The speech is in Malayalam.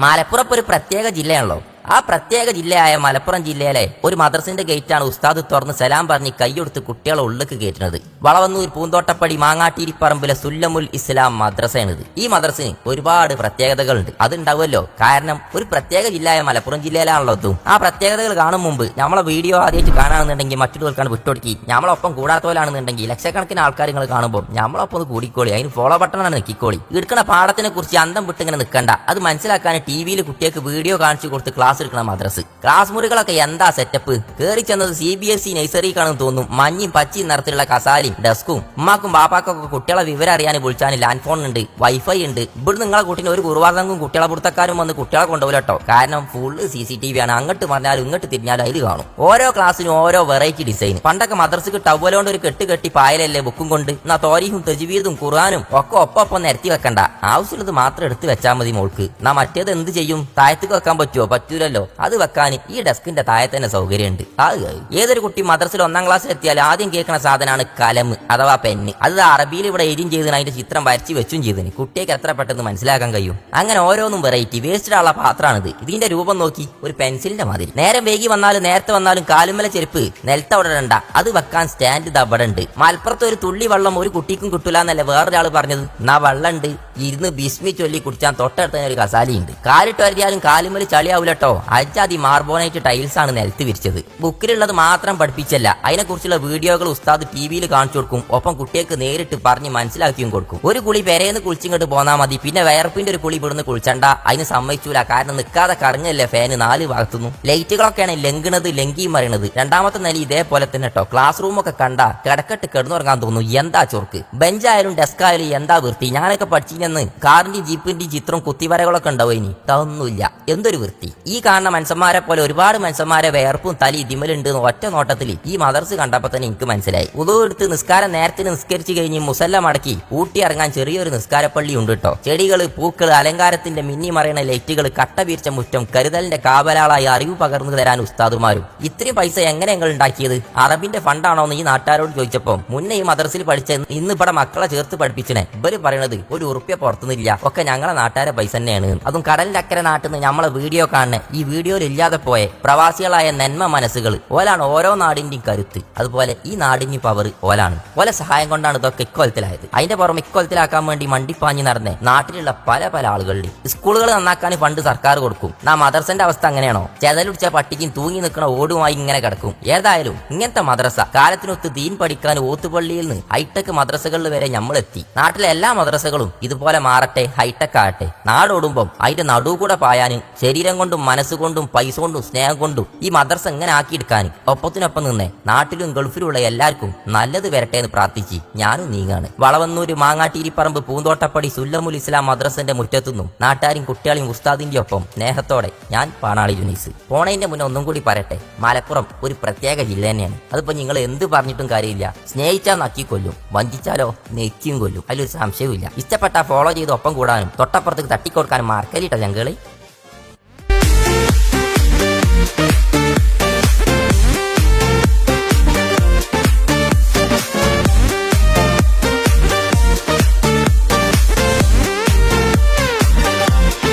മലപ്പുറം ഒരു പ്രത്യേക ജില്ലയാണല്ലോ. ആ പ്രത്യേക ജില്ലയായ മലപ്പുറം ജില്ലയിലെ ഒരു മദ്രസിന്റെ ഗേറ്റാണ് ഉസ്താദ് തുറന്ന് സലാം പറഞ്ഞ് കൈയെടുത്ത് കുട്ടികളെ ഉള്ളിലേക്ക് കയറ്റുന്നത്. വളവന്നൂർ പൂന്തോട്ടപ്പടി മാങ്ങാട്ടിരിപ്പറമ്പിലെ സുല്ലമുൽ ഇസ്ലാം മദ്രസയാണിത്. ഈ മദ്രസിന് ഒരുപാട് പ്രത്യേകതകളുണ്ട്. അതുണ്ടാവുമല്ലോ, കാരണം ഒരു പ്രത്യേക ജില്ലയായ മലപ്പുറം ജില്ലയിലാണല്ലോ അതും. ആ പ്രത്യേകതകൾ കാണും മുമ്പ് നമ്മളെ വീഡിയോ ആദ്യമായിട്ട് കാണാണെന്നുണ്ടെങ്കിൽ മറ്റുള്ളവർക്കാണ് വിട്ടുകൊടുക്കി, നമ്മളൊപ്പം കൂടാത്തവരാണെന്നുണ്ടെങ്കിൽ ലക്ഷക്കണക്കിന് ആൾക്കാർ നിങ്ങൾ കാണുമ്പോൾ നമ്മളൊപ്പം ഒന്ന് കൂടിക്കോളി, അതിന് ഫോളോ ബട്ടണാണ് നിൽക്കിക്കോളി. എടുക്കണ പാഠത്തിനെ കുറിച്ച് അന്തം വിട്ടിങ്ങനെ നിൽക്കണ്ട. അത് മനസ്സിലാക്കാൻ ടിവിയിൽ കുട്ടികൾക്ക് വീഡിയോ കാണിച്ചു കൊടുത്ത് ക്ലാസ് എടുക്കണ മദ്രസ്. ക്ലാസ് മുറികളൊക്കെ എന്താ സെറ്റപ്പ്! കയറി ചെന്നത് CBSE നഴ്സറിക്കാണെന്ന് തോന്നും. മഞ്ഞയും പച്ചയും നിറത്തിലുള്ള കസാലയും ഡെസ്കും. ഉമ്മാക്കും ബാപ്പാക്കൊക്കെ കുട്ടികളെ വിവരം അറിയാൻ വിളിച്ചാൽ ലാൻഡ് ഫോൺ ഉണ്ട്, വൈഫൈ ഉണ്ട്. ഇവിടെ നിങ്ങളെ കുട്ടീനെ ഒരു കുറുവാതങ്കും കുട്ടികളെ പുറത്തക്കാരും വന്ന് കുട്ടികളെ കൊണ്ടുപോകട്ടോ. കാരണം ഫുള്ള് CCTV ആണ്. അങ്ങോട്ട് പറഞ്ഞാലും ഇങ്ങോട്ട് തിരിഞ്ഞാലും അതിൽ കാണും. ഓരോ ക്ലാസ്സിനും ഓരോ വെറൈറ്റി ഡിസൈൻ. പണ്ടൊക്കെ മദ്രസക്ക് ടവലോണ്ട് ഒരു കെട്ട് കെട്ടി പായലല്ലേ ബുക്കും കൊണ്ട്. എന്നാ തോരീഹും തജ്വീദും ഖുർആനും ഒക്കെ ഒപ്പം നിരത്തി വെക്കണ്ട. ആവശ്യമുള്ളത് മാത്രം എടുത്ത് വെച്ചാൽ മതി മോൾക്ക്. നാ മറ്റേത് എന്ത് ചെയ്യും? താഴത്തേക്ക് വെക്കാൻ പറ്റുമോ? പറ്റൂലല്ലോ. അത് വെക്കാൻ ഈ ഡെസ്കിന്റെ താഴെ തന്നെ സൗകര്യമുണ്ട്. ഏതൊരു കുട്ടി മദ്രസയിൽ 1ാം ക്ലാസ്സിൽ എത്തിയാൽ ആദ്യം കേൾക്കുന്ന സാധനമാണ് കലം അഥവാ പെന്ന്. അത് അറബിയിൽ ഇവിടെ എഴുതിയും ചെയ്തതിന് അതിന്റെ ചിത്രം വരച്ച് വെച്ചും ചെയ്തതിന് കുട്ടിക്ക് എത്ര പെട്ടെന്ന് മനസ്സിലാക്കാൻ കഴിയും. അങ്ങനെ ഓരോന്നും വെറൈറ്റി. വേസ്റ്റിലുള്ള പാത്രമാണിത്. ഇതിന്റെ രൂപം നോക്കി ഒരു പെൻസിലിന്റെ മാതിരി. നേരം വൈകി വന്നാലും നേരത്തെ വന്നാലും കാലുമല ചെരുപ്പ് നിലത്തവിടെ ഇടണ്ട. അത് വെക്കാൻ സ്റ്റാൻഡ് അവിടെ ഉണ്ട്. മലപ്പുറത്ത് ഒരു തുള്ളി വെള്ളം ഒരു കുട്ടിക്കും കിട്ടൂല എന്നല്ലേ വേറൊരാൾ പറഞ്ഞത്. എന്നാ വെള്ളമുണ്ട്, ഇരുന്ന് ബിസ്മി ചൊല്ലി കുടിച്ചാൻ തൊട്ടടുത്ത ഒരു കസാലിയുണ്ട്. കാലിട്ട് വരുത്തിയാലും കാലുമല് ചളിയാവൂലട്ടോ. അജാതി മാർബോണൈറ്റ് ടൈൽസ് ആണ് നിലത്ത് വിരിച്ചത്. ബുക്കിലുള്ളത് മാത്രം പഠിപ്പിച്ചല്ല, അതിനെക്കുറിച്ചുള്ള വീഡിയോകൾ ഉസ്താദ് ടിവിയിൽ കാണിച്ചു കൊടുക്കും. ഒപ്പം കുട്ടികൾക്ക് നേരിട്ട് പറഞ്ഞ് മനസ്സിലാക്കിയും കൊടുക്കും. ഒരു കുളി പെരേന്ന് കുളിച്ചിങ്ങോട്ട് പോന്നാ മതി. പിന്നെ വയർപ്പിന്റെ ഒരു കുളി ഇവിടുന്ന് കുളിച്ചണ്ട. അതിന് സമ്മതിച്ചൂല. കാരണം നിൽക്കാതെ കറങ്ങല്ലേ ഫാന് 4 ഭാഗത്തുനിന്നും. ലൈറ്റുകളൊക്കെയാണ് ലംഘിണത് ലംഘിയും മറിയണത്. 2ാമത്തെ നില ഇതേപോലെ തന്നെ കേട്ടോ. ക്ലാസ് റൂമൊക്കെ കണ്ട കിടക്കെട്ട് കിടന്നുറങ്ങാൻ തോന്നുന്നു. എന്താ ചൊർക്ക്! ബെഞ്ചായാലും ഡെസ്ക് ആയാലും എന്താ വൃത്തി! ഞാനൊക്കെ പഠിച്ചിരുന്ന് കാറിന്റെയും ജീപ്പിന്റെയും ചിത്രം കുത്തിവരകളൊക്കെ ഉണ്ടാവും. ഇനി ഇതൊന്നുമില്ല. എന്തൊരു വൃത്തി! ഈ കാണുന്ന മനുഷ്യന്മാരെ പോലെ ഒരുപാട് മനുഷ്യന്മാരെ വേർപ്പും തലി ഇതിമലുണ്ട് ഒറ്റ നോട്ടത്തിൽ ഈ മദർസ് കണ്ടപ്പോ തന്നെ എനിക്ക് മനസ്സിലായി. ഉദു എടുത്ത് നിസ്കാരം നേരത്തിന് നിസ്കരിച്ചു കഴിഞ്ഞ് മുസല്ല മടക്കി ഊട്ടി ഇറങ്ങാൻ ചെറിയൊരു നിസ്കാരപ്പള്ളി ഉണ്ട് കേട്ടോ. ചെടികള്, പൂക്കള്, അലങ്കാരത്തിന്റെ മിന്നി മറയണ ലൈറ്റുകൾ, കട്ട വീർച്ച മുറ്റം, കരുതലിന്റെ കാവലാളായി അറിവ് പകർന്നു തരാൻ ഉസ്താദുമാരും. ഇത്രയും പൈസ എങ്ങനെ ഞങ്ങൾ ഉണ്ടാക്കിയത്? അറബിന്റെ ഫണ്ടാണോ എന്ന് ഈ നാട്ടുകാരോട് ചോദിച്ചപ്പോ മുന്നേ ഈ മദർസിൽ പഠിച്ച ഇന്ന് ഇവിടെ മക്കളെ ചേർത്ത് പഠിപ്പിച്ചനെ ഇവര് പറയണത് ഒരു ഉറുപ്പ്യ പുറത്തുനിന്നില്ല, ഒക്കെ ഞങ്ങളെ നാട്ടുകാരെ പൈസ തന്നെയാണ്. അതും കടലിന്റെ അക്കരെ നാട്ടിൽ നിന്ന് നമ്മളെ വീഡിയോ കാണുന്ന ഈ വീഡിയോയിൽ ഇല്ലാതെ പോയ പ്രവാസികളായ നന്മ മനസ്സുകൾ ഓലാണ് ഓരോ നാടിന്റെയും കരുത്ത്. അതുപോലെ ഈ നാടിന്റെ പവർ ഓലാണ്. ഓല സഹായം കൊണ്ടാണ് ഇതൊക്കെ ഇക്കൊലത്തിലായത്. അതിന്റെ പുറമെ ഇക്കൊലത്തിലാക്കാൻ വേണ്ടി മണ്ടിപ്പാഞ്ഞ് നടന്നേ നാട്ടിലുള്ള പല ആളുകളുടെയും. സ്കൂളുകൾ നന്നാക്കാൻ ഫണ്ട് സർക്കാർ കൊടുക്കും. മദർസന്റെ അവസ്ഥ അങ്ങനെയാണോ? ചെതലുടിച്ച പട്ടിക്കും തൂങ്ങി നിൽക്കുന്ന ഓടുമായി ഇങ്ങനെ കിടക്കും. ഏതായാലും ഇങ്ങനത്തെ മദ്രസ കാലത്തിനൊത്ത് ദീൻ പഠിക്കാൻ ഓത്തുപള്ളിയിൽ നിന്ന് ഹൈടെക് മദ്രസകളിൽ വരെ നമ്മളെത്തി. നാട്ടിലെ എല്ലാ മദ്രസകളും ഇതുപോലെ മാറട്ടെ, ഹൈടെക് ആകട്ടെ. നാടോടുമ്പം അതിന്റെ നടുകൂടെ പായാനും ശരീരം കൊണ്ടും മനസ്സുകൊണ്ടും പൈസ കൊണ്ടും സ്നേഹം കൊണ്ടും ഈ മദ്രസ എങ്ങനെ ആക്കിയെടുക്കാൻ ഒപ്പത്തിനൊപ്പം നിന്നേ നാട്ടിലും ഗൾഫിലുള്ള എല്ലാവർക്കും നല്ലത് വരട്ടെ എന്ന് പ്രാർത്ഥിച്ച് ഞാനും നീങ്ങാണ്. വളവന്നൂര് മാങ്ങാട്ടിരിപ്പറമ്പ് പൂന്തോട്ടപ്പടി സുല്ലമുൽ ഇസ്ലാം മദ്രസന്റെ മുറ്റത്തുനിന്നും നാട്ടുകാരും കുട്ടികളെയും ഉസ്താദിന്റെ ഒപ്പം സ്നേഹത്തോടെ ഞാൻ പാണാളി യൂനിസ്. പോണതിന്റെ മുന്നേ ഒന്നും കൂടി പറയട്ടെ, മലപ്പുറം ഒരു പ്രത്യേക ജില്ല തന്നെയാണ്. അതിപ്പോ നിങ്ങൾ എന്ത് പറഞ്ഞിട്ടും കാര്യമില്ല. സ്നേഹിച്ചാൽ നക്കി കൊല്ലും, വഞ്ചിച്ചാലോ നെക്കിയും കൊല്ലും. അതിലൊരു സംശയവും ഇല്ല. ഇഷ്ടപ്പെട്ട ഫോളോ ചെയ്ത് ഒപ്പം കൂടാനും തൊട്ടപ്പുറത്തേക്ക് തട്ടിക്കൊടുക്കാനും മാർക്കലിട്ട ചങ്കളി.